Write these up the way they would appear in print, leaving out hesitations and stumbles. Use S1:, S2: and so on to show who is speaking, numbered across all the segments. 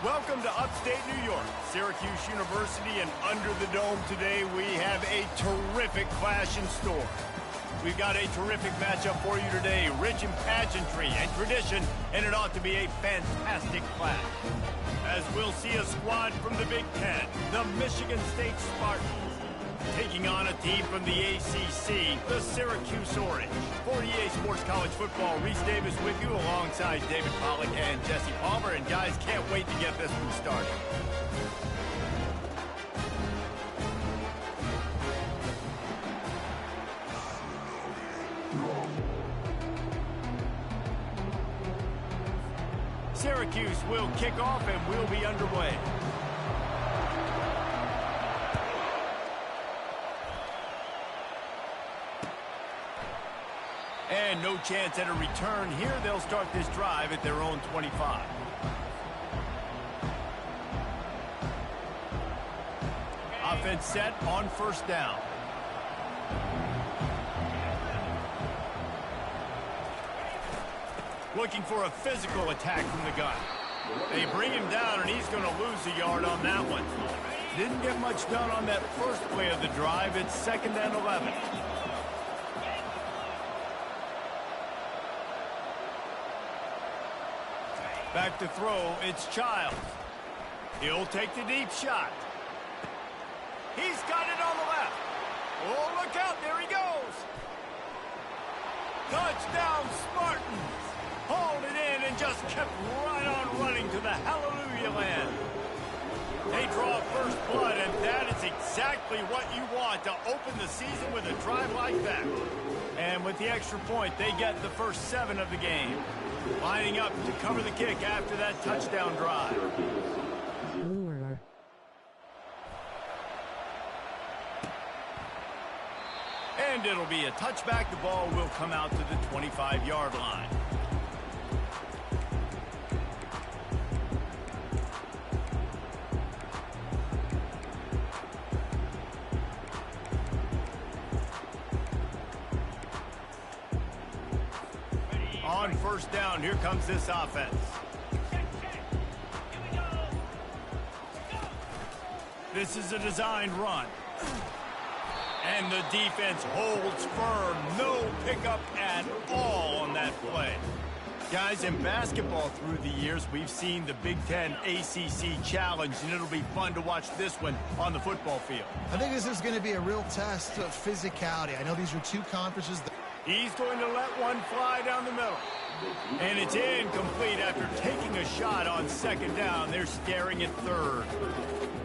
S1: Welcome to upstate New York, Syracuse University, and under the dome today we have a terrific clash in store. We've got a terrific matchup for you today, rich in pageantry and tradition, and it ought to be a fantastic clash. As we'll see a squad from the Big Ten, the Michigan State Spartans, taking on a team from the ACC, the Syracuse Orange. For EA Sports College Football, Reese Davis with you alongside David Pollack and Jesse Palmer. And guys, can't wait to get this one started. Syracuse will kick off and we'll be underway. And no chance at a return here. They'll start this drive at their own 25. Offense set on first down. Looking for a physical attack from the gun. They bring him down, and he's going to lose a yard on that one. Didn't get much done on that first play of the drive. It's 2nd and 11. Back to throw, it's Childs. He'll take the deep shot. He's got it on the left. Oh, look out, there he goes. Touchdown, Spartans. Hauled it in and just kept right on running to the hallelujah land. They draw first blood, and that is exactly what you want to open the season with a drive like that. And with the extra point, they get the first 7 of the game. Lining up to cover the kick after that touchdown drive. And it'll be a touchback. The ball will come out to the 25-yard line. On first down, here comes this offense. This is a designed run. And the defense holds firm. No pickup at all on that play. Guys, in basketball through the years, we've seen the Big Ten ACC Challenge, and it'll be fun to watch this one on the football field.
S2: I think this is going to be a real test of physicality. I know these are two conferences.
S1: He's going to let one fly down the middle. And it's incomplete after taking a shot on 2nd down. They're staring at 3rd.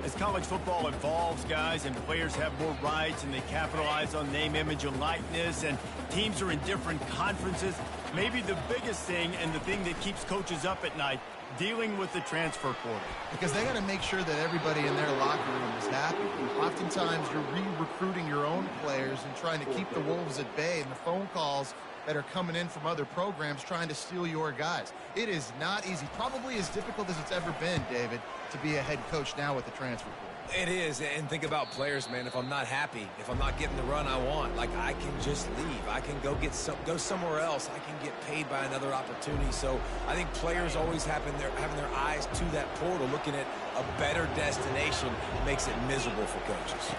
S1: As college football evolves, guys, and players have more rights and they capitalize on name, image, and likeness, and teams are in different conferences, maybe the biggest thing and the thing that keeps coaches up at night, dealing with the transfer portal.
S2: Because they got to make sure that everybody in their locker room is happy. Oftentimes, you're re-recruiting your own players and trying to keep the Wolves at bay, and the phone calls that are coming in from other programs trying to steal your guys. It is not easy. Probably as difficult as it's ever been, David, to be a head coach now with the transfer portal.
S3: It is, and think about players, man. If I'm not happy, if I'm not getting the run I want, like, I can just leave. I can go somewhere else. I can get paid by another opportunity. So I think players always having their eyes to that portal, looking at a better destination, makes it miserable for coaches.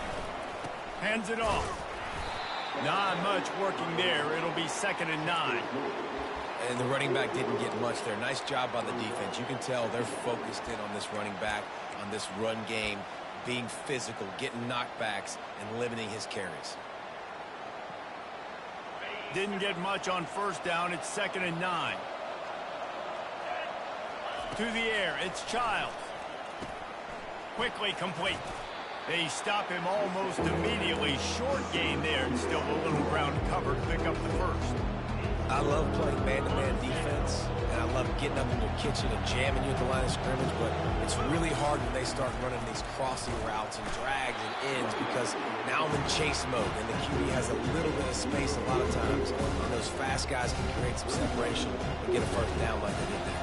S1: Hands it off. Not much working there. It'll be 2nd and 9.
S3: And the running back didn't get much there. Nice job by the defense. You can tell they're focused in on this running back, on this run game, being physical, getting knockbacks, and limiting his carries.
S1: Didn't get much on first down. It's 2nd and 9. To the air, it's Childs. Quickly complete. They stop him almost immediately. Short gain there, and still a little ground covered to pick up the first.
S3: I love playing man-to-man defense, and I love getting up in your kitchen and jamming you at the line of scrimmage, but it's really hard when they start running these crossing routes and drags and ends, because now I'm in chase mode, and the QB has a little bit of space a lot of times, and those fast guys can create some separation and get a first down like they did there.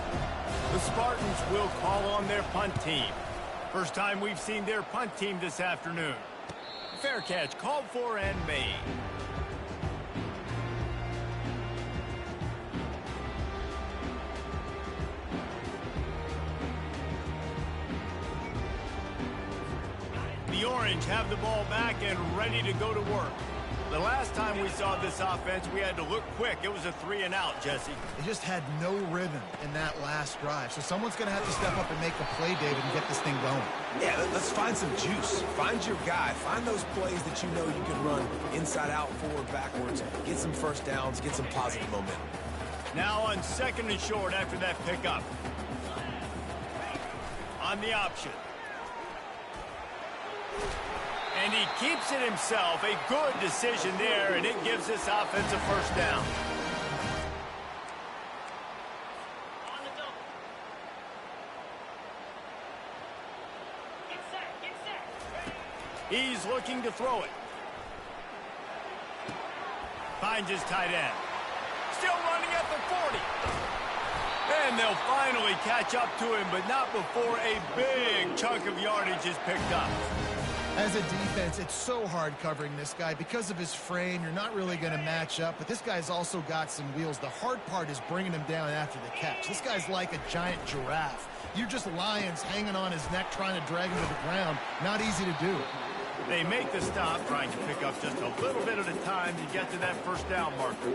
S1: The Spartans will call on their punt team. First time we've seen their punt team this afternoon. Fair catch called for and made. The Orange have the ball back and ready to go to work. The last time we saw this offense, we had to look quick. It was a 3-and-out, Jesse.
S2: They just had no rhythm in that last drive. So someone's going to have to step up and make a play, David, and get this thing going.
S3: Yeah, let's find some juice. Find your guy. Find those plays that you know you can run inside out, forward, backwards. Get some first downs. Get some positive momentum.
S1: Now on 2nd and short after that pickup. On the option. And he keeps it himself. A good decision there, and it gives this offense a first down.
S4: On the double. Get set.
S1: He's looking to throw it. Finds his tight end. Still running at the 40. And they'll finally catch up to him, but not before a big chunk of yardage is picked up.
S2: As a defense, it's so hard covering this guy. Because of his frame, you're not really going to match up, but this guy's also got some wheels. The hard part is bringing him down after the catch. This guy's like a giant giraffe. You're just lions hanging on his neck trying to drag him to the ground. Not easy to do.
S1: They make the stop, trying to pick up just a little bit at a time to get to that first down marker.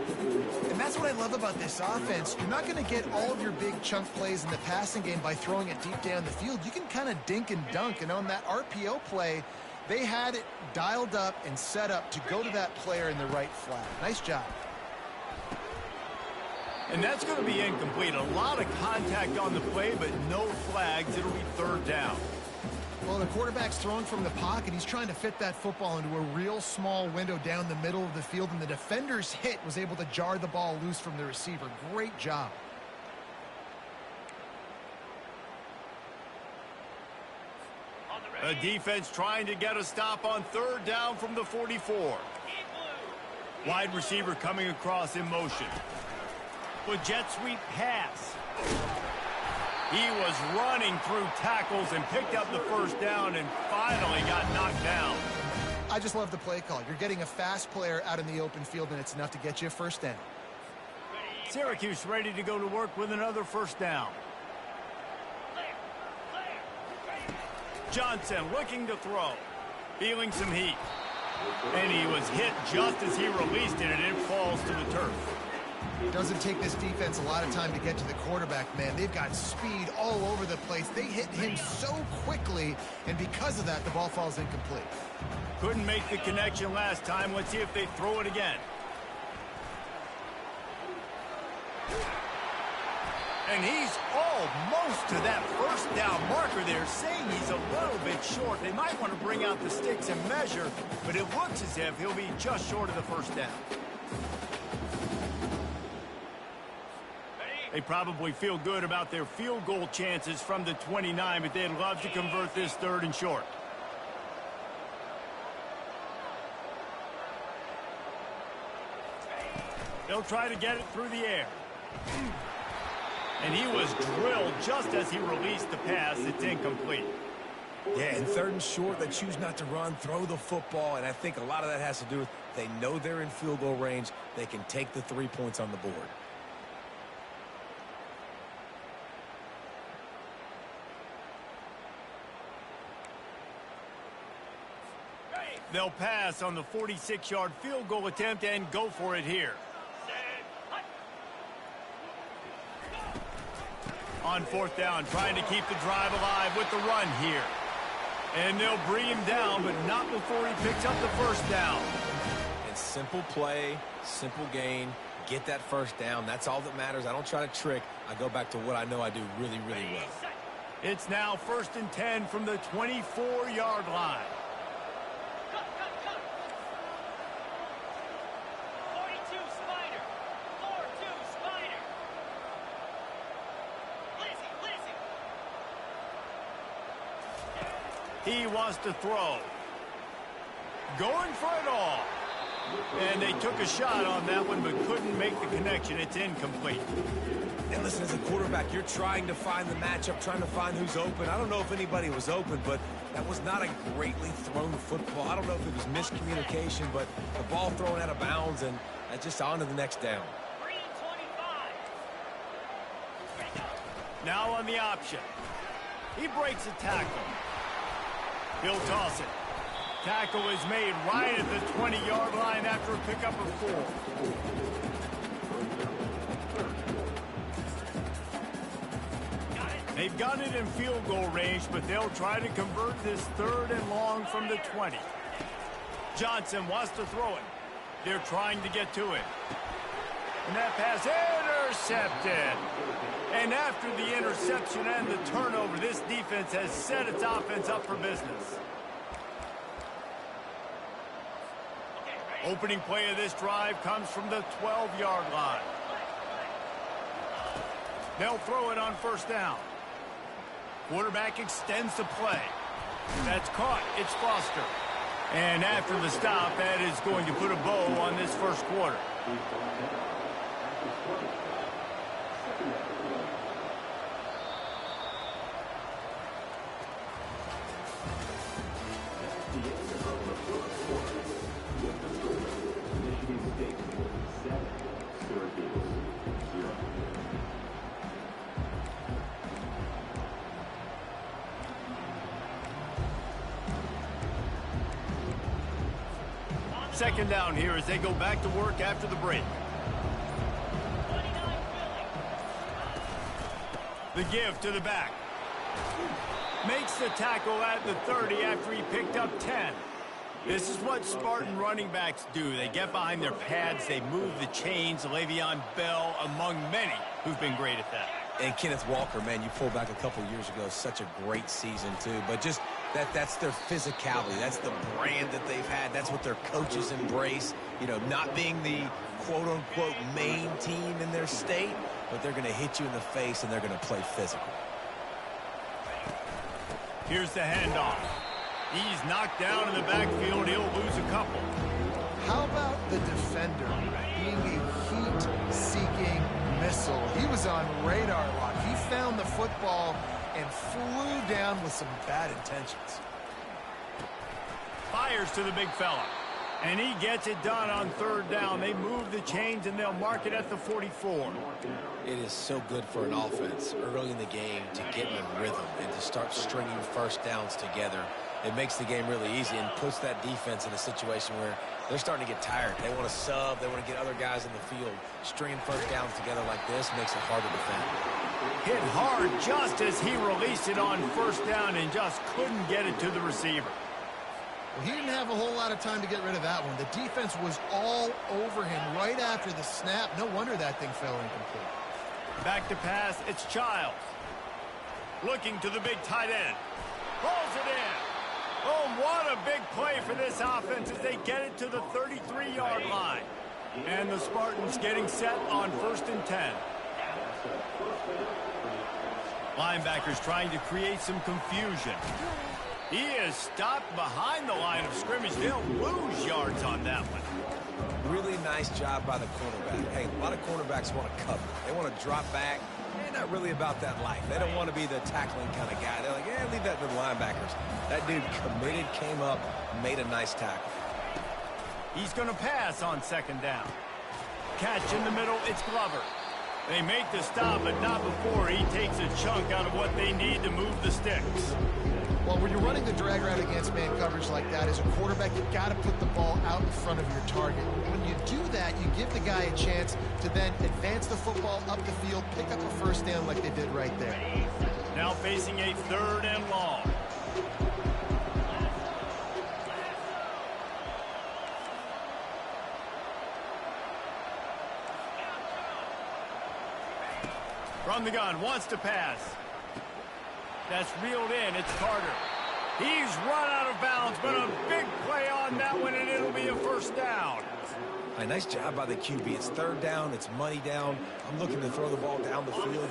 S2: And that's what I love about this offense. You're not going to get all of your big chunk plays in the passing game by throwing it deep down the field. You can kind of dink and dunk, and on that RPO play, they had it dialed up and set up to go to that player in the right flat. Nice job.
S1: And that's going to be incomplete. A lot of contact on the play, but no flags. It'll be 3rd down.
S2: Well, the quarterback's throwing from the pocket. He's trying to fit that football into a real small window down the middle of the field, and the defender's hit was able to jar the ball loose from the receiver. Great job.
S1: A defense trying to get a stop on 3rd down from the 44. Wide receiver coming across in motion. With jet sweep pass. He was running through tackles and picked up the first down and finally got knocked down.
S2: I just love the play call. You're getting a fast player out in the open field, and it's enough to get you a first down.
S1: Syracuse ready to go to work with another first down. Johnson looking to throw. Feeling some heat. And he was hit just as he released it, and it falls to the turf.
S2: It doesn't take this defense a lot of time to get to the quarterback, man. They've got speed all over the place. They hit him so quickly, and because of that, the ball falls incomplete.
S1: Couldn't make the connection last time. Let's see if they throw it again. And he's almost to that first down marker there, saying he's a little bit short. They might want to bring out the sticks and measure, but it looks as if he'll be just short of the first down. They probably feel good about their field goal chances from the 29, but they'd love to convert this 3rd and short. They'll try to get it through the air. And he was drilled just as he released the pass. It's incomplete.
S3: Yeah, in 3rd and short, they choose not to run, throw the football, and I think a lot of that has to do with they know they're in field goal range. They can take the 3 points on the board.
S1: They'll pass on the 46-yard field goal attempt and go for it here. On 4th down, trying to keep the drive alive with the run here. And they'll bring him down, but not before he picks up the first down.
S3: And simple play, simple gain, get that first down. That's all that matters. I don't try to trick. I go back to what I know I do really, really well.
S1: It's now 1st and 10 from the 24-yard line. He wants to throw. Going for it all. And they took a shot on that one, but couldn't make the connection. It's incomplete.
S3: And listen, as a quarterback, you're trying to find the matchup, trying to find who's open. I don't know if anybody was open, but that was not a greatly thrown football. I don't know if it was miscommunication, but the ball thrown out of bounds, and just on to the next down.
S1: Now on the option. He breaks a tackle. He'll toss it. Tackle is made right at the 20-yard line after a pickup of 4. They've got it in field goal range, but they'll try to convert this 3rd and long from the 20. Johnson wants to throw it. They're trying to get to it. And that pass intercepted. And after the interception and the turnover, this defense has set its offense up for business. Opening play of this drive comes from the 12-yard line. They'll throw it on 1st down. Quarterback extends the play. That's caught. It's Foster. And after the stop, that is going to put a bow on this 1st quarter. Second down here as they go back to work after the break. The give to the back. Makes the tackle at the 30 after he picked up 10. This is what Spartan running backs do. They get behind their pads, they move the chains. Le'Veon Bell among many who've been great at that.
S3: And Kenneth Walker, man, you pulled back a couple years ago, such a great season too. But just that's their physicality. That's the brand that they've had. That's what their coaches embrace. You know, not being the quote-unquote main team in their state, but they're going to hit you in the face and they're going to play physical.
S1: Here's the handoff. He's knocked down in the backfield. He'll lose a couple.
S2: How about the defender being a heat-seeking missile? He was on radar lock. He found the football and flew down with some bad intentions.
S1: Fires to the big fella. And he gets it done on 3rd down. They move the chains, and they'll mark it at the 44.
S3: It is so good for an offense early in the game to get in a rhythm and to start stringing 1st downs together. It makes the game really easy and puts that defense in a situation where they're starting to get tired. They want to sub. They want to get other guys in the field. Stringing 1st downs together like this makes it hard to defend.
S1: Hit hard just as he released it on 1st down and just couldn't get it to the receiver.
S2: Well, he didn't have a whole lot of time to get rid of that one. The defense was all over him right after the snap. No wonder that thing fell incomplete.
S1: Back to pass, it's Childs. Looking to the big tight end. Rolls it in. Oh, what a big play for this offense as they get it to the 33-yard line. And the Spartans getting set on 1st and 10. Linebackers trying to create some confusion. He is stopped behind the line of scrimmage. They'll lose yards on that one.
S3: Really nice job by the cornerback. Hey, a lot of cornerbacks want to cover. They want to drop back. They're not really about that life. They don't want to be the tackling kind of guy. They're like, yeah, leave that to the linebackers. That dude committed, came up, made a nice tackle.
S1: He's going to pass on 2nd down. Catch in the middle, it's Glover. They make the stop, but not before he takes a chunk out of what they need to move the sticks.
S2: Well, when you're running the drag route against man coverage like that, as a quarterback, you've got to put the ball out in front of your target. When you do that, you give the guy a chance to then advance the football up the field, pick up a 1st down like they did right there.
S1: Now facing a 3rd and long. From the gun, wants to pass. That's reeled in. It's Carter. He's run out of bounds, but a big play on that one, and it'll be a 1st down.
S3: A nice job by the QB. It's 3rd down. It's money down. I'm looking to throw the ball down the field.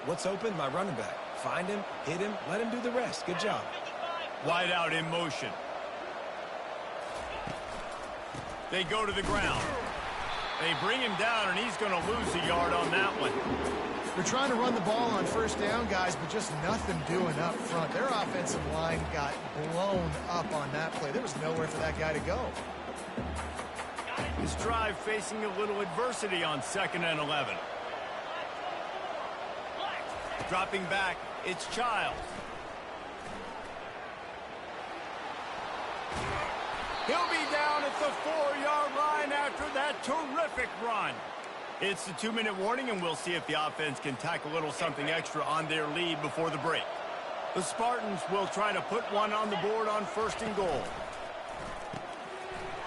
S3: What's open? My running back. Find him, hit him, let him do the rest. Good job.
S1: Wide out in motion. They go to the ground. They bring him down, and he's going to lose a yard on that one.
S2: They're trying to run the ball on 1st down, guys, but just nothing doing up front. Their offensive line got blown up on that play. There was nowhere for that guy to go.
S1: This drive facing a little adversity on 2nd and 11. Dropping back, it's Childs. He'll be down at the 4-yard line after that terrific run. It's the 2-minute warning, and we'll see if the offense can tack a little something extra on their lead before the break. The Spartans will try to put one on the board on 1st and goal.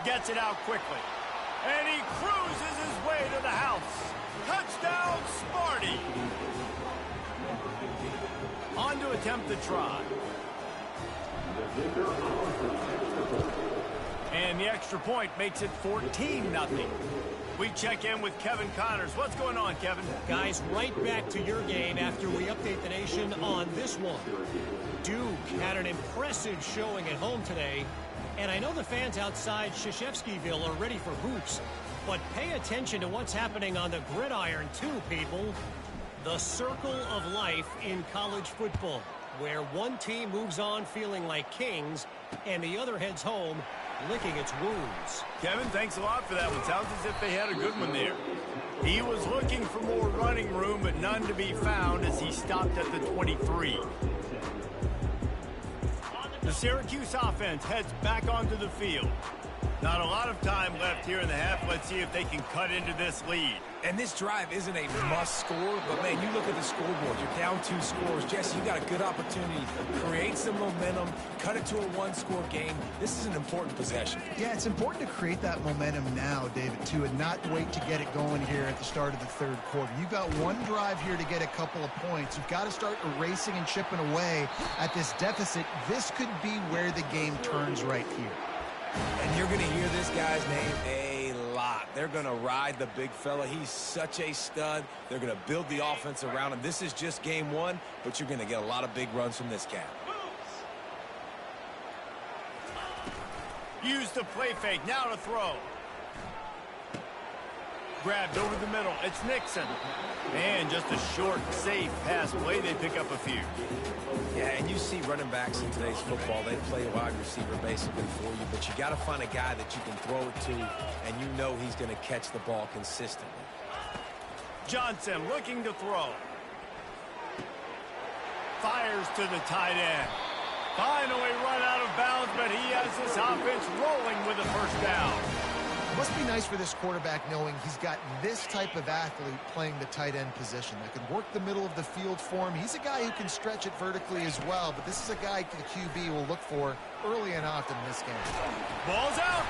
S1: Gets it out quickly. And he cruises his way to the house. Touchdown, Sparty! On to attempt the try. And the extra point makes it 14-0. We check in with Kevin Connors. What's going on, Kevin?
S5: Guys, right back to your game after we update the nation on this one. Duke had an impressive showing at home today, and I know the fans outside Krzyzewskiville are ready for hoops, but pay attention to what's happening on the gridiron too, people. The circle of life in college football, where one team moves on feeling like kings and the other heads home licking its wounds.
S1: Kevin, thanks a lot for that one. Sounds as if they had a good one there. He was looking for more running room, but none to be found as he stopped at the 23. The Syracuse offense heads back onto the field. Not a lot of time left here in the half. Let's see if they can cut into this lead.
S3: And this drive isn't a must score, but man, you look at the scoreboard. You're down 2 scores. Jesse, you got a good opportunity to create some momentum, cut it to a 1-score game. This is an important possession.
S2: Yeah, it's important to create that momentum now, David, too, and not wait to get it going here at the start of the 3rd quarter. You've got one drive here to get a couple of points. You've got to start erasing and chipping away at this deficit. This could be where the game turns right here.
S3: And you're going to hear this guy's name a lot. They're going to ride the big fella. He's such a stud. They're going to build the offense around him. This is just game 1, but you're going to get a lot of big runs from this cat.
S1: Use the play fake. Now to throw. Grabbed over the middle. It's Nixon. And just a short, safe pass play. They pick up a few.
S3: Yeah, and you see running backs in today's football, they play wide receiver basically for you, but you got to find a guy that you can throw it to, and you know he's going to catch the ball consistently.
S1: Johnson looking to throw. Fires to the tight end. Finally run out of bounds, but he has his offense rolling with a 1st down.
S2: It must be nice for this quarterback knowing he's got this type of athlete playing the tight end position that can work the middle of the field for him. He's a guy who can stretch it vertically as well, but this is a guy the QB will look for early and often in this game.
S1: Ball's out.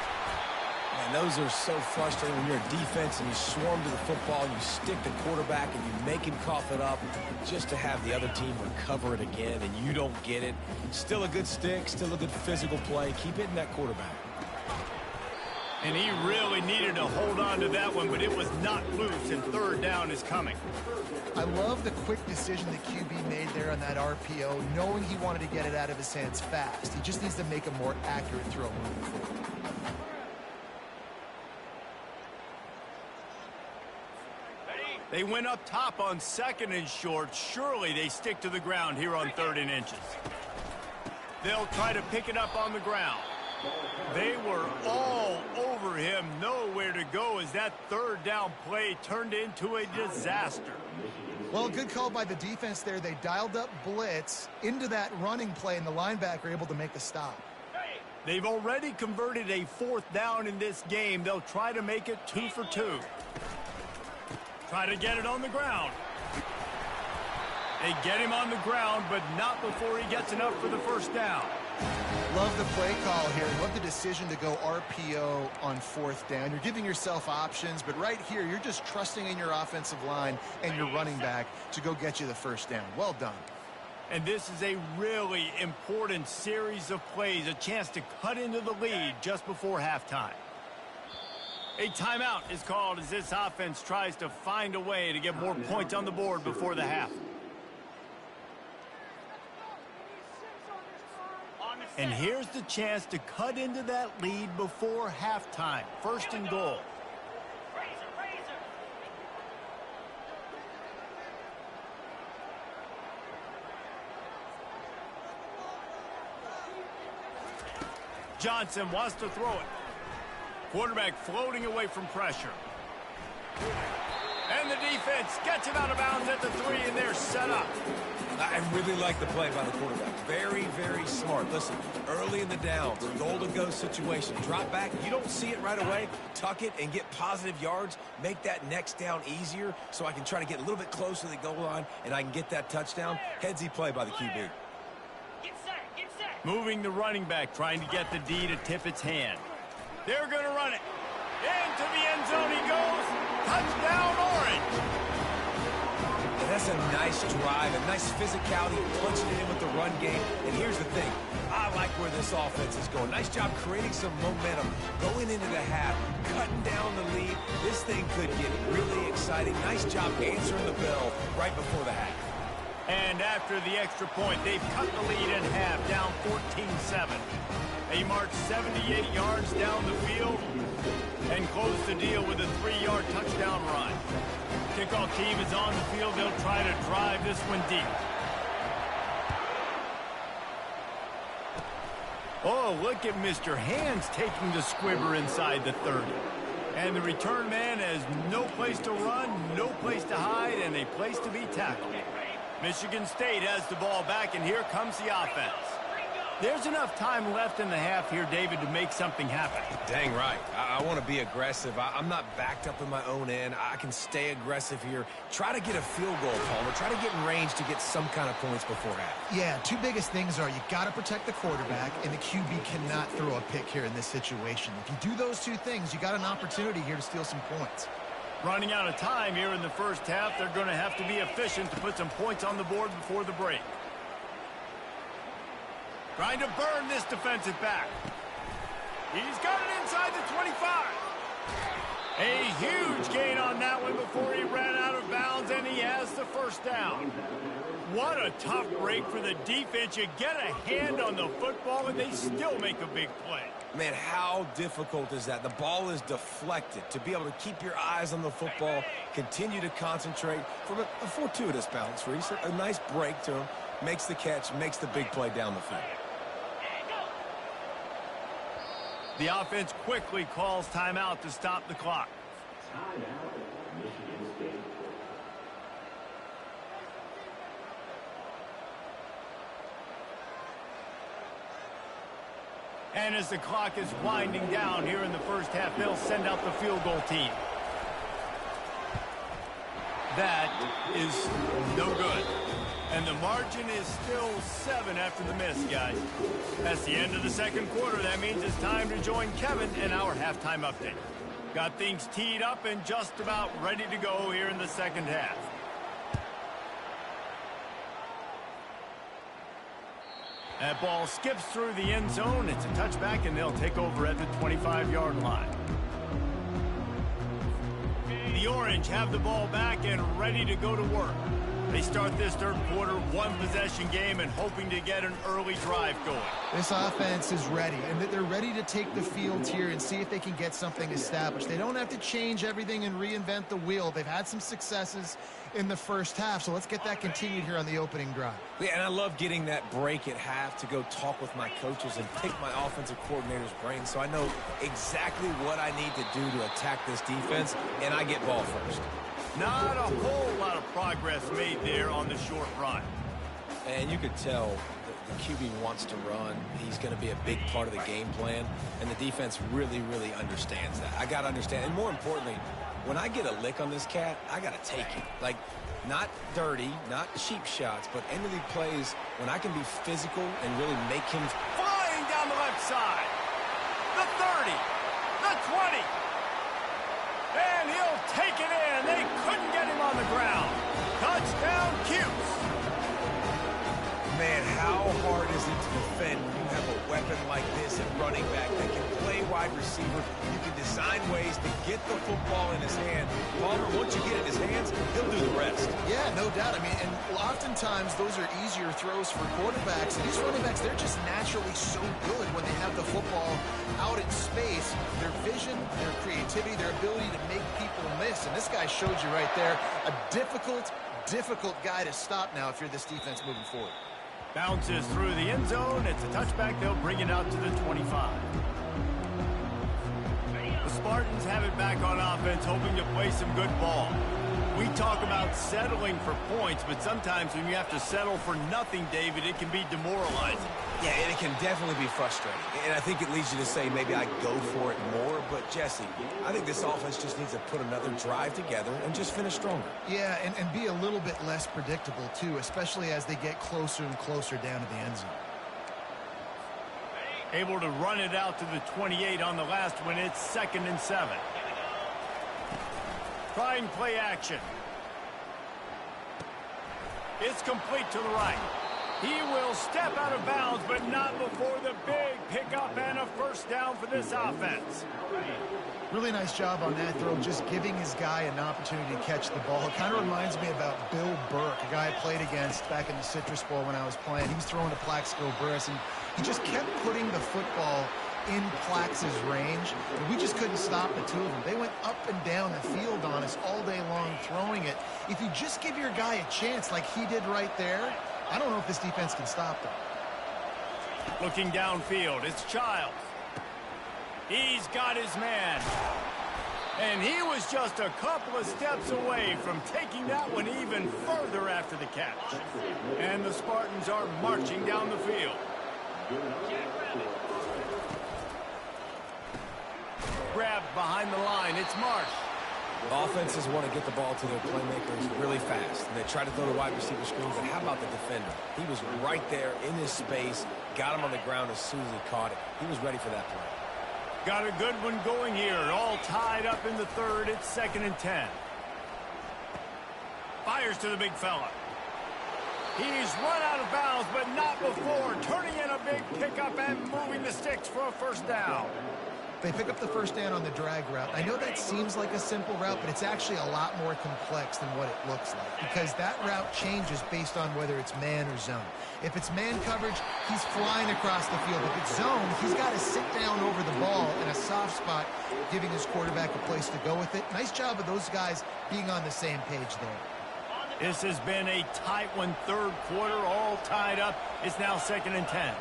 S3: And those are so frustrating when you're a defense and you swarm to the football, you stick the quarterback and you make him cough it up just to have the other team recover it again, and you don't get it. Still a good stick, still a good physical play. Keep hitting that quarterback.
S1: And he really needed to hold on to that one, but it was not loose, and 3rd down is coming.
S2: I love the quick decision the QB made there on that RPO, knowing he wanted to get it out of his hands fast. He just needs to make a more accurate throw moving forward.
S1: They went up top on 2nd and short. Surely they stick to the ground here on 3rd and inches. They'll try to pick it up on the ground. They were all over him, nowhere to go as that 3rd down play turned into a disaster.
S2: Well, good call by the defense there. They dialed up blitz into that running play, and the linebacker able to make the stop.
S1: They've already converted a 4th down in this game. They'll try to make it 2 for 2. Try to get it on the ground. They get him on the ground, but not before he gets enough for the 1st down.
S2: Love the play call here. Love the decision to go RPO on 4th down. You're giving yourself options, but right here, you're just trusting in your offensive line and your running back to go get you the 1st down. Well done.
S1: And this is a really important series of plays, a chance to cut into the lead just before halftime. A timeout is called as this offense tries to find a way to get more points on the board before the half. And here's the chance to cut into that lead before halftime. 1st and goal. Johnson wants to throw it. Quarterback floating away from pressure. And the defense gets him out of bounds at the 3, and they're set up.
S3: I really like the play by the quarterback. Very, very smart. Listen, early in the downs, goal-to-go situation. Drop back. You don't see it right away. Tuck it and get positive yards. Make that next down easier so I can try to get a little bit closer to the goal line and I can get that touchdown. Headsy play by the QB.
S4: Get set, get set.
S1: Moving the running back, trying to get the D to tip its hand. They're going to run it. Into the end zone he goes. Touchdown, Orange.
S3: And that's a nice drive, a nice physicality, punching it in with the run game. And here's the thing. I like where this offense is going. Nice job creating some momentum, going into the half, cutting down the lead. This thing could get really exciting. Nice job answering the bell right before the half.
S1: And after the extra point, they've cut the lead in half, down 14-7. They march 78 yards down the field and close the deal with a 3-yard touchdown run. Kickoff team is on the field. They'll try to drive this one deep. Oh, look at Mr. Hands taking the squibber inside the 30. And the return man has no place to run, no place to hide, and a place to be tackled. Michigan State has the ball back, and here comes the offense. There's enough time left in the half here, David, to make something happen.
S3: Dang right. I want to be aggressive. I'm not backed up in my own end. I can stay aggressive here. Try to get a field goal, Palmer. Try to get in range to get some kind of points before half.
S2: Yeah, two biggest things are you got to protect the quarterback, and the QB cannot throw a pick here in this situation. If you do those two things, you got an opportunity here to steal some points.
S1: Running out of time here in the first half, they're going to have to be efficient to put some points on the board before the break. Trying to burn this defensive back. He's got it inside the 25. A huge gain on that one before he ran out of bounds, and he has the first down. What a tough break for the defense. You get a hand on the football, and they still make a big play.
S3: Man, how difficult is that? The ball is deflected. To be able to keep your eyes on the football, continue to concentrate from a fortuitous bounce, Reese. A nice break to him. Makes the catch, makes the big play down the field.
S1: The offense quickly calls timeout to stop the clock. And as the clock is winding down here in the first half, they'll send out the field goal team. That is no good. And the margin is still 7 after the miss, guys. That's the end of the second quarter. That means it's time to join Kevin in our halftime update. Got things teed up and just about ready to go here in the second half. That ball skips through the end zone. It's a touchback, and they'll take over at the 25-yard line. The Orange have the ball back and ready to go to work. They start this third quarter, one-possession game, and hoping to get an early drive going.
S2: This offense is ready, and they're ready to take the field here and see if they can get something established. They don't have to change everything and reinvent the wheel. They've had some successes in the first half, so let's get that continued here on the opening drive.
S3: Yeah, and I love getting that break at half to go talk with my coaches and pick my offensive coordinator's brain so I know exactly what I need to do to attack this defense, and I get ball first.
S1: Not a whole lot of progress made there on the short run.
S3: And you could tell the QB wants to run. He's going to be a big part of the game plan, and the defense really, really understands that. I got to understand, and more importantly, when I get a lick on this cat, I got to take it. Like, not dirty, not cheap shots, but end of the plays when I can be physical and really make him
S1: Flying down the left side. The 30. The 20. And he'll take it in. They couldn't get him on the ground. Touchdown, Cuse.
S3: Man, how hard is it to defend when you have a weapon like this at running back that can play wide receiver? You can design ways to get the football in his hand. Palmer, once you get it in his hands, he'll do the rest.
S2: Yeah, no doubt. I mean, and oftentimes those are easier throws for quarterbacks. And these running backs, they're just naturally so good when they have the football out in space. Their vision, their creativity, their ability to make people miss. And this guy showed you right there a difficult guy to stop now if you're this defense moving forward.
S1: Bounces through the end zone. It's a touchback. They'll bring it out to the 25. The Spartans have it back on offense, hoping to play some good ball. We talk about settling for points, but sometimes when you have to settle for nothing, David, it can be demoralizing.
S3: Yeah, and it can definitely be frustrating. And I think it leads you to say maybe I go for it more. But, Jesse, I think this offense just needs to put another drive together and just finish stronger.
S2: Yeah, and be a little bit less predictable, too, especially as they get closer and closer down to the end zone.
S1: Able to run it out to the 28 on the last one. It's 2nd and 7. Trying play action. It's complete to the right. He will step out of bounds, but not before the big pickup and a first down for this offense.
S2: Really nice job on that throw, just giving his guy an opportunity to catch the ball. It kind of reminds me about Bill Burke, a guy I played against back in the Citrus Bowl when I was playing. He was throwing to Plaxico Burress, and he just kept putting the football in Plax's range, and we just couldn't stop the two of them. They went up and down the field on us all day long throwing it. If you just give your guy a chance like he did right there, I don't know if this defense can stop them.
S1: Looking downfield, it's Childs. He's got his man. And he was just a couple of steps away from taking that one even further after the catch. And the Spartans are marching down the field. Grabbed behind the line, it's Marsh.
S3: Offenses want to get the ball to their playmakers really fast. And they try to throw the wide receiver screens, but how about the defender? He was right there in his space, got him on the ground as soon as he caught it. He was ready for that play.
S1: Got a good one going here. All tied up in the 3rd. It's 2nd and 10. Fires to the big fella. He's run out of bounds, but not before turning in a big pickup and moving the sticks for a first down.
S2: They pick up the first down on the drag route. I know that seems like a simple route, but it's actually a lot more complex than what it looks like because that route changes based on whether it's man or zone. If it's man coverage, he's flying across the field. If it's zone, he's got to sit down over the ball in a soft spot, giving his quarterback a place to go with it. Nice job of those guys being on the same page there.
S1: This has been a tight one, 3rd quarter, all tied up. It's now 2nd and 10.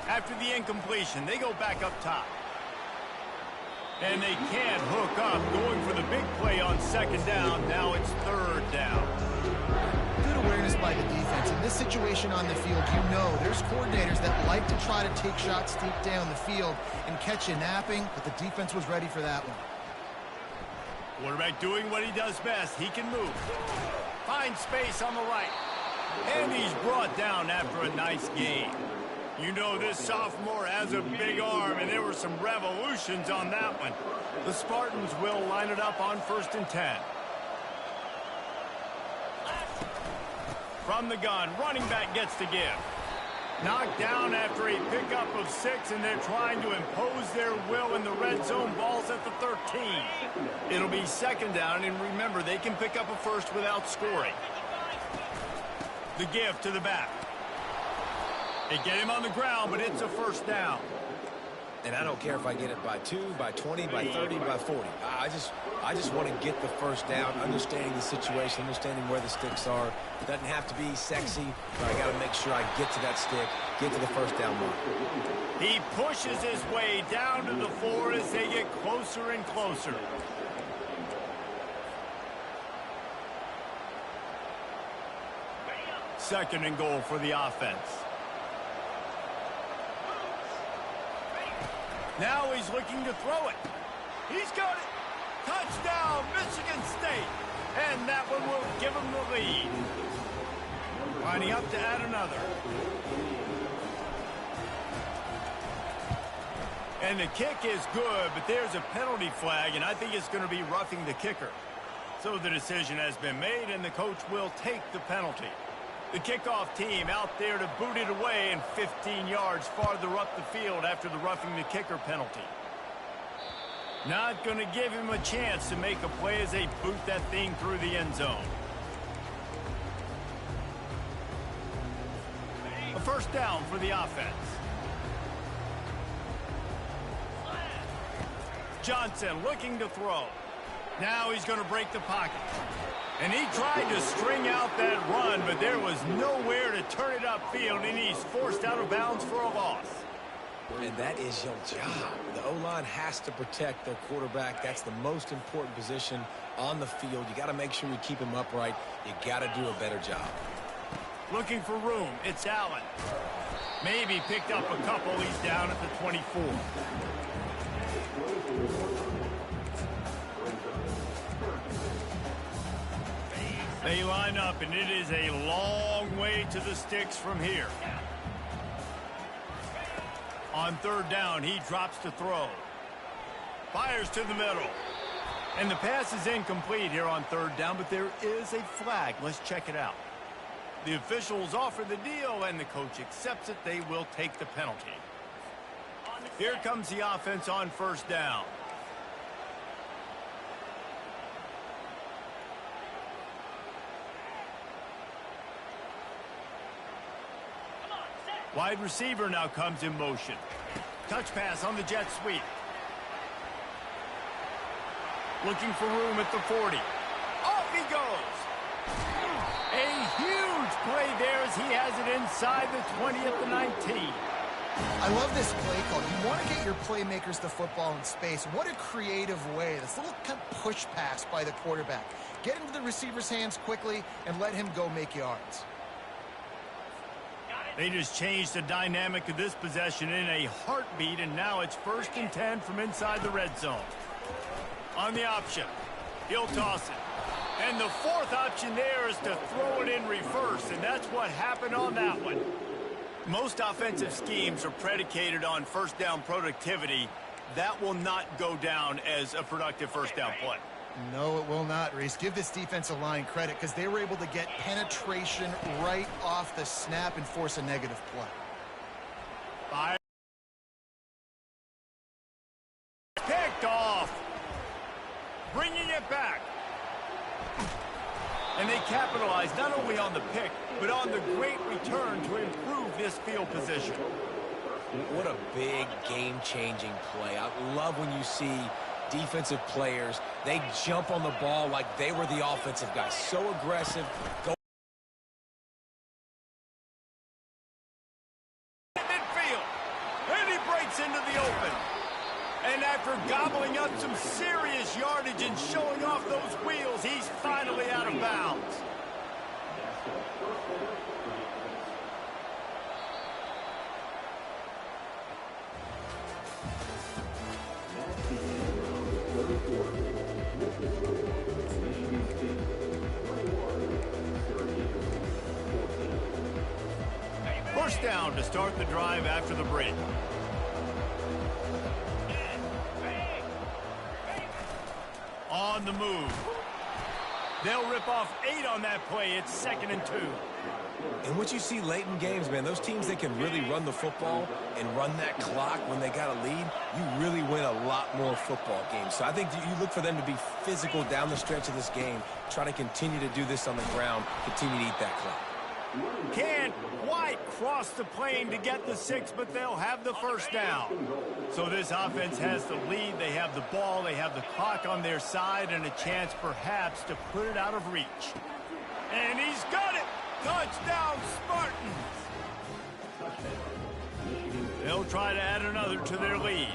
S1: After the incompletion, they go back up top. And they can't hook up, going for the big play on 2nd down. Now it's 3rd down.
S2: Good awareness by the defense. In this situation on the field, you know there's coordinators that like to try to take shots deep down the field and catch you napping, but the defense was ready for that one.
S1: Quarterback doing what he does best. He can move. Finds space on the right. And he's brought down after a nice gain. You know this sophomore has a big arm, and there were some revolutions on that one. The Spartans will line it up on 1st and 10. From the gun, running back gets to give. Knocked down after a pickup of 6, and they're trying to impose their will in the red zone. Ball's at the 13. It'll be 2nd down, and remember, they can pick up a first without scoring. The give to the back. They get him on the ground, but it's a first down.
S3: And I don't care if I get it by 2, by 20, by 30, by 40. I just want to get the first down, understanding the situation, understanding where the sticks are. It doesn't have to be sexy, but I got to make sure I get to that stick, get to the first down mark.
S1: He pushes his way down to the 4 as they get closer and closer. Second and goal for the offense. Now he's looking to throw it. He's got it. Touchdown, Michigan State. And that one will give him the lead. Lining up to add another. And the kick is good, but there's a penalty flag, and I think it's going to be roughing the kicker. So the decision has been made, and the coach will take the penalty. The kickoff team out there to boot it away and 15 yards farther up the field after the roughing the kicker penalty. Not going to give him a chance to make a play as they boot that thing through the end zone. A first down for the offense. Johnson looking to throw. Now he's going to break the pocket. And he tried to string out that run, but there was nowhere to turn it upfield, and he's forced out of bounds for a loss.
S3: And that is your job. The O-line has to protect their quarterback. That's the most important position on the field. You got to make sure you keep him upright. You got to do a better job.
S1: Looking for room. It's Allen. Maybe picked up a couple. He's down at the 24. They line up, and it is a long way to the sticks from here. On third down, he drops to throw. Fires to the middle. And the pass is incomplete here on third down, but there is a flag. Let's check it out. The officials offer the deal, and the coach accepts it. They will take the penalty. Here comes the offense on first down. Wide receiver now comes in motion. Touch pass on the jet sweep. Looking for room at the 40. Off he goes. A huge play there as he has it inside the 20 at the 19.
S2: I love this play call. You want to get your playmakers the football in space. What a creative way. This little kind of push pass by the quarterback. Get into the receiver's hands quickly and let him go make yards.
S1: They just changed the dynamic of this possession in a heartbeat, and now it's 1st and 10 from inside the red zone. On the option, he'll toss it. And the fourth option there is to throw it in reverse, and that's what happened on that one. Most offensive schemes are predicated on first down productivity. That will not go down as a productive first down play.
S2: No, it will not, Reese. Give this defensive line credit because they were able to get penetration right off the snap and force a negative play.
S1: Fire. Picked off. Bringing it back. And they capitalize not only on the pick, but on the great return to improve this field position.
S3: What a big game-changing play. I love when you see defensive players, they jump on the ball like they were the offensive guys. So aggressive. Go
S1: midfield. And he breaks into the open. And after gobbling up some serious yardage and showing off those wheels, he's finally out of bounds. First down to start the drive after the break. On the move. They'll rip off 8 on that play. It's 2nd and 2.
S3: And what you see late in games, man, those teams that can really run the football and run that clock when they got a lead, you really win a lot more football games. So I think you look for them to be physical down the stretch of this game, try to continue to do this on the ground, continue to eat that clock.
S1: Can't quite cross the plane to get the 6, but they'll have the first down. So this offense has the lead. They have the ball. They have the clock on their side and a chance perhaps to put it out of reach. And he's got it. Touchdown, Spartans. They'll try to add another to their lead.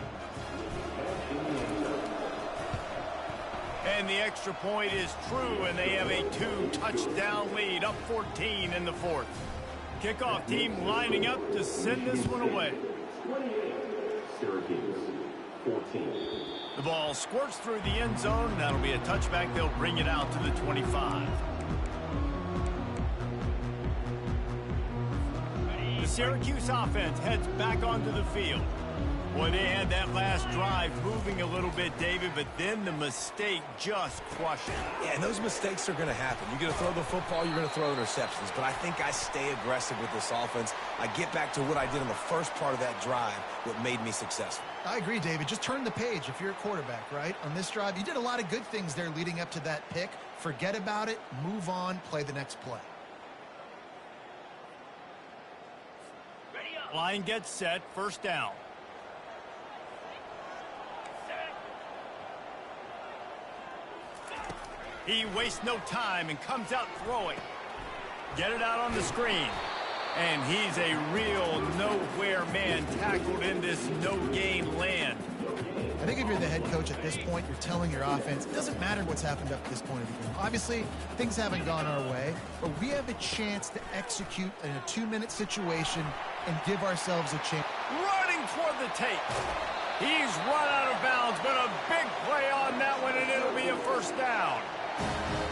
S1: And the extra point is true, and they have a 2-touchdown lead, up 14 in the 4th. Kickoff team lining up to send this one away. The ball squirts through the end zone. That'll be a touchback. They'll bring it out to the 25. The Syracuse offense heads back onto the field. Boy, they had that last drive moving a little bit, David, but then the mistake just crushed it.
S3: Yeah, and those mistakes are going to happen. You're going to throw the football, you're going to throw interceptions. But I think I stay aggressive with this offense. I get back to what I did in the first part of that drive, what made me successful.
S2: I agree, David. Just turn the page if you're a quarterback, right? On this drive, you did a lot of good things there leading up to that pick. Forget about it, move on, play the next play.
S1: Line gets set, first down. He wastes no time and comes out throwing. Get it out on the screen. And he's a real nowhere man tackled in this no-gain land.
S2: I think if you're the head coach at this point, you're telling your offense, it doesn't matter what's happened up to this point of the game. Obviously, things haven't gone our way, but we have a chance to execute in a 2-minute situation and give ourselves a chance.
S1: Running toward the tape. He's run out of bounds, but a big play on that one, and it'll be a first down.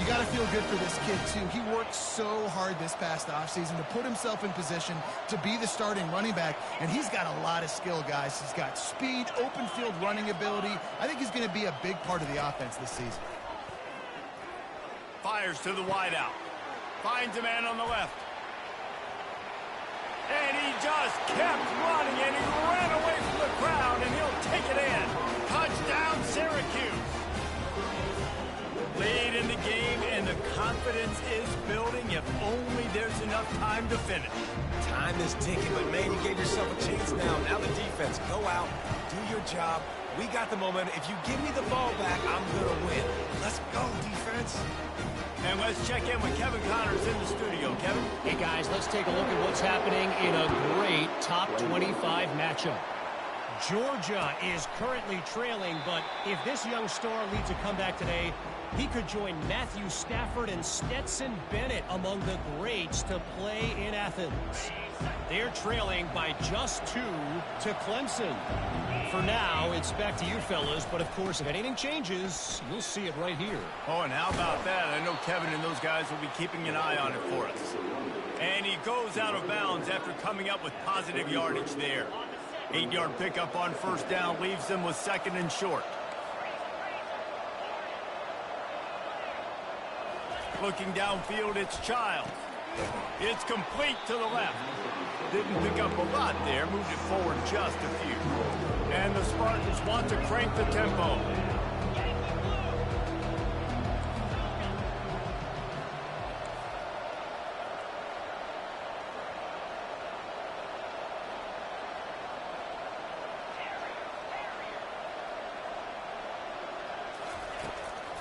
S2: You got to feel good for this kid, too. He worked so hard this past offseason to put himself in position to be the starting running back, and he's got a lot of skill, guys. He's got speed, open field running ability. I think he's going to be a big part of the offense this season.
S1: Fires to the wideout. Finds a man on the left. And he just kept running, and he ran away from the crowd, and he'll take it in. Touchdown, Syracuse. Lead in the game, and the confidence is building if only there's enough time to finish.
S3: Time is ticking, but man, you gave yourself a chance now. Now the defense, go out, do your job. We got the momentum. If you give me the ball back, I'm going to win. Let's go, defense.
S1: And let's check in with Kevin Connors in the studio. Kevin?
S5: Hey, guys, let's take a look at what's happening in a great top 25 matchup. Georgia is currently trailing, but if this young star leads a comeback today, he could join Matthew Stafford and Stetson Bennett among the greats to play in Athens. They're trailing by just 2 to Clemson. For now, it's back to you fellas, but of course, if anything changes, you'll see it right here.
S1: Oh, and how about that? I know Kevin and those guys will be keeping an eye on it for us. And he goes out of bounds after coming up with positive yardage there. 8-yard pickup on first down leaves them with 2nd and short. Looking downfield, it's Child. It's complete to the left. Didn't pick up a lot there, moved it forward just a few. And the Spartans want to crank the tempo.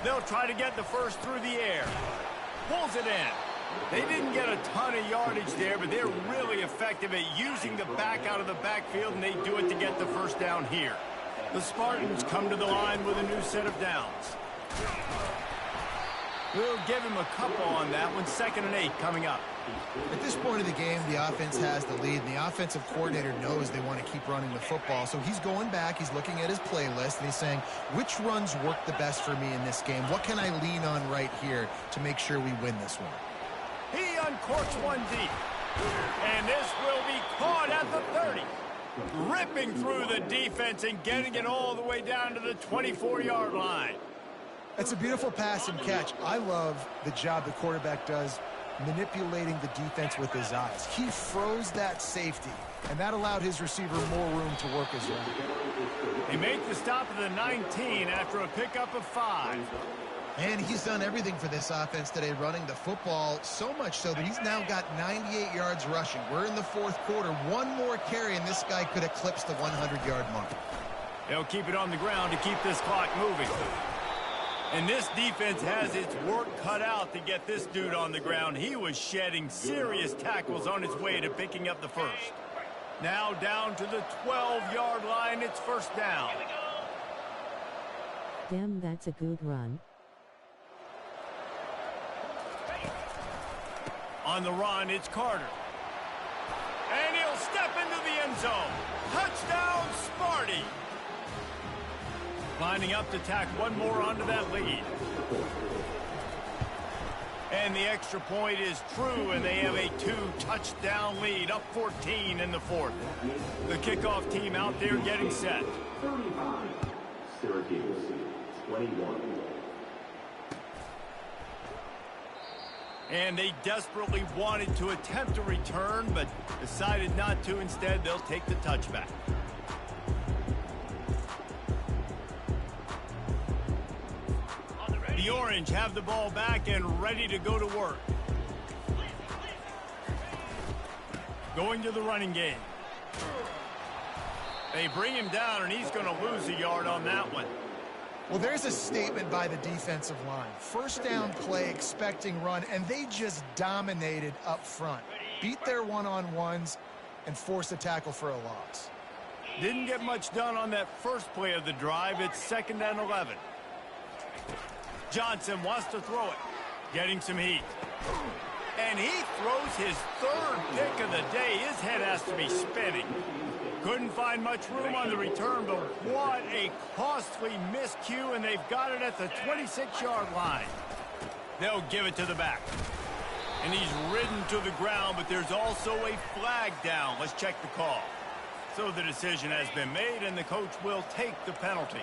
S1: They'll try to get the first through the air. Pulls it in. They didn't get a ton of yardage there, but they're really effective at using the back out of the backfield, and they do it to get the first down here. The Spartans come to the line with a new set of downs. We'll give him a couple on that one. 2nd and 8 coming up.
S2: At this point of the game, the offense has the lead, and the offensive coordinator knows they want to keep running the football. So he's going back, he's looking at his playlist, and he's saying, which runs work the best for me in this game? What can I lean on right here to make sure we win this one?
S1: He uncorks one deep. And this will be caught at the 30. Ripping through the defense and getting it all the way down to the 24-yard line.
S2: It's a beautiful pass and catch. I love the job the quarterback does manipulating the defense with his eyes. He froze that safety, and that allowed his receiver more room to work his route.
S1: They make the stop at the 19 after a pickup of 5.
S2: And he's done everything for this offense today, running the football, so much so that he's now got 98 yards rushing. We're in the 4th quarter. One more carry, and this guy could eclipse the 100-yard mark.
S1: They'll keep it on the ground to keep this clock moving. And this defense has its work cut out to get this dude on the ground. He was shedding serious tackles on his way to picking up the first. Now down to the 12-yard line. It's first down.
S6: Damn, that's a good run.
S1: On the run, it's Carter. And he'll step into the end zone. Touchdown, Sparty. Lining up to tack one more onto that lead. And the extra point is true, and they have a 2-touchdown lead, up 14 in the 4th. The kickoff team out there getting set.
S7: 35, Syracuse, 21.
S1: And they desperately wanted to attempt a return, but decided not to. Instead, they'll take the touchback. The Orange have the ball back and ready to go to work. Going to the running game. They bring him down, and he's going to lose a yard on that one.
S2: Well, there's a statement by the defensive line. First down play, expecting run, and they just dominated up front. Beat their one-on-ones and forced a tackle for a loss.
S1: Didn't get much done on that first play of the drive. It's 2nd and 11. Johnson wants to throw it. Getting some heat. And he throws his 3rd pick of the day. His head has to be spinning. Couldn't find much room on the return, but what a costly miscue, and they've got it at the 26-yard line. They'll give it to the back. And he's ridden to the ground, but there's also a flag down. Let's check the call. So the decision has been made, and the coach will take the penalty.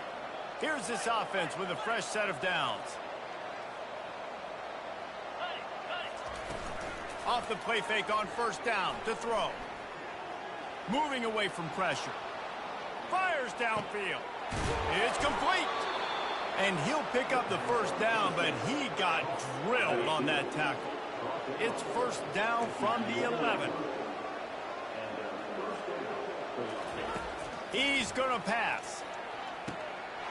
S1: Here's this offense with a fresh set of downs. Off the play fake on first down to throw. Moving away from pressure. Fires downfield. It's complete. And he'll pick up the first down, but he got drilled on that tackle. It's first down from the 11. He's going to pass.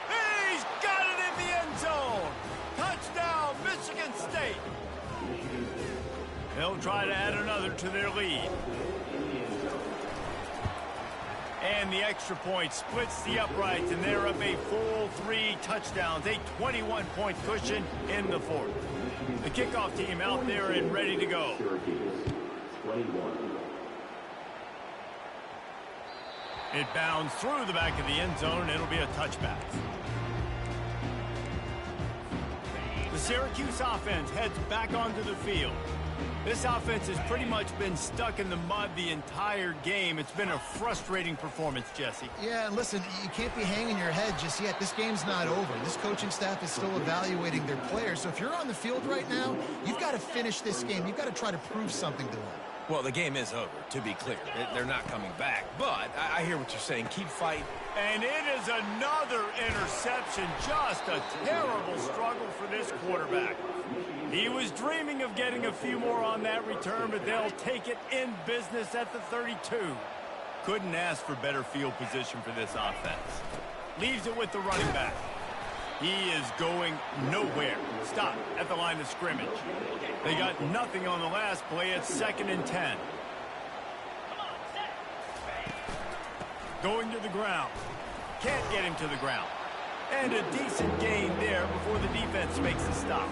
S1: He's got it in the end zone. Touchdown, Michigan State. They'll try to add another to their lead. And the extra point splits the uprights, and they're up a full 3 touchdowns, a 21-point cushion in the 4th. The kickoff team out there and ready to go. It bounds through the back of the end zone, and it'll be a touchback. The Syracuse offense heads back onto the field. This offense has pretty much been stuck in the mud the entire game. It's been a frustrating performance, Jesse.
S2: Yeah, and listen, you can't be hanging your head just yet. This game's not over. This coaching staff is still evaluating their players. So if you're on the field right now, you've got to finish this game. You've got to try to prove something to them.
S3: Well, the game is over, to be clear. They're not coming back. But I hear what you're saying. Keep fighting.
S1: And it is another interception. Just a terrible struggle for this quarterback. He was dreaming of getting a few more on that return, but they'll take it in business at the 32. Couldn't ask for better field position for this offense. Leaves it with the running back. He is going nowhere. Stop at the line of scrimmage. They got nothing on the last play. It's 2nd and 10. Going to the ground. Can't get him to the ground. And a decent gain there before the defense makes a stop.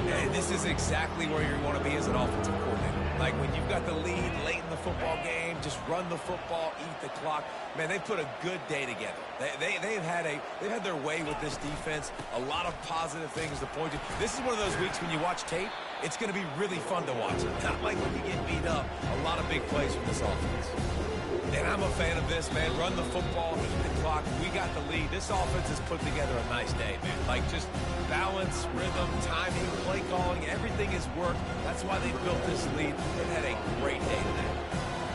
S3: And this is exactly where you want to be as an offensive coordinator. Like when you've got the lead late in the football game, just run the football, eat the clock. Man, they've put a good day together. They've had their way with this defense. A lot of positive things to point to. This is one of those weeks when you watch tape, it's going to be really fun to watch. Not like when you get beat up. A lot of big plays from this offense. And I'm a fan of this, man. Run the football, eat the clock. We got the lead. This offense has put together a nice day, man. Like just balance, rhythm, timing, play calling, everything has worked. That's why they built this lead. They've had a great day today.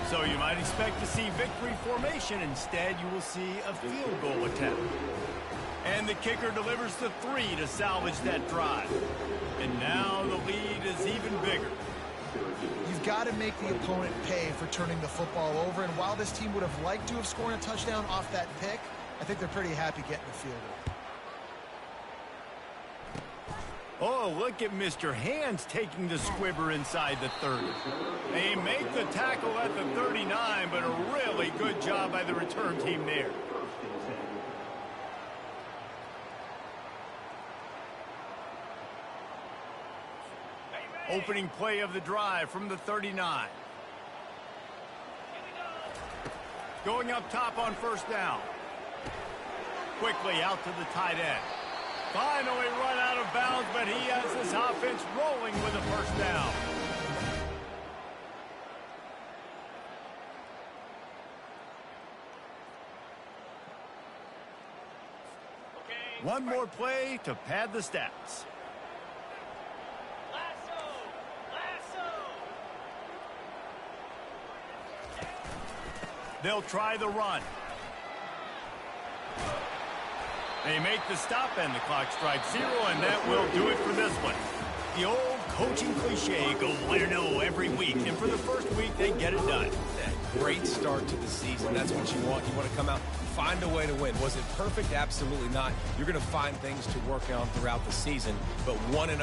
S1: So you might expect to see victory formation. Instead, you will see a field goal attempt. And the kicker delivers the 3 to salvage that drive. And now the lead is even bigger.
S2: You've got to make the opponent pay for turning the football over. And while this team would have liked to have scored a touchdown off that pick, I think they're pretty happy getting the field goal.
S1: Oh, look at Mr. Hands taking the squibber inside the 30. They make the tackle at the 39, but a really good job by the return team there. Opening play of the drive from the 39. Going up top on first down. Quickly out to the tight end. Finally run out of bounds, but he has this offense rolling with a first down. One more play to pad the stats. They'll try the run. They make the stop, and the clock strikes 0, and that will do it for this one. The old coaching cliche, go win or no every week, and for the first week, they get it done.
S3: great start to the season. That's what you want. You want to come out, find a way to win. Was it perfect? Absolutely not. You're going to find things to work on throughout the season, but 1-0,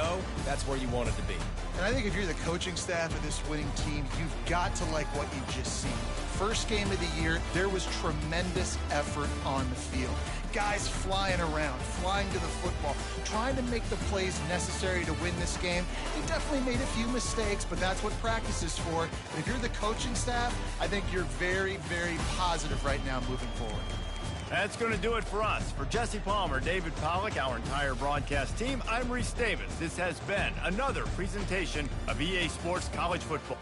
S3: that's where you want it to be.
S2: And I think if you're the coaching staff of this winning team, you've got to like what you've just seen. First game of the year, there was tremendous effort on the field. Guys flying around, flying to the football, trying to make the plays necessary to win this game. They definitely made a few mistakes, but that's what practice is for. And if you're the coaching staff, I think you're very, very positive right now moving forward.
S1: That's going to do it for us. For Jesse Palmer, David Pollack, our entire broadcast team, I'm Reese Davis. This has been another presentation of EA Sports College Football.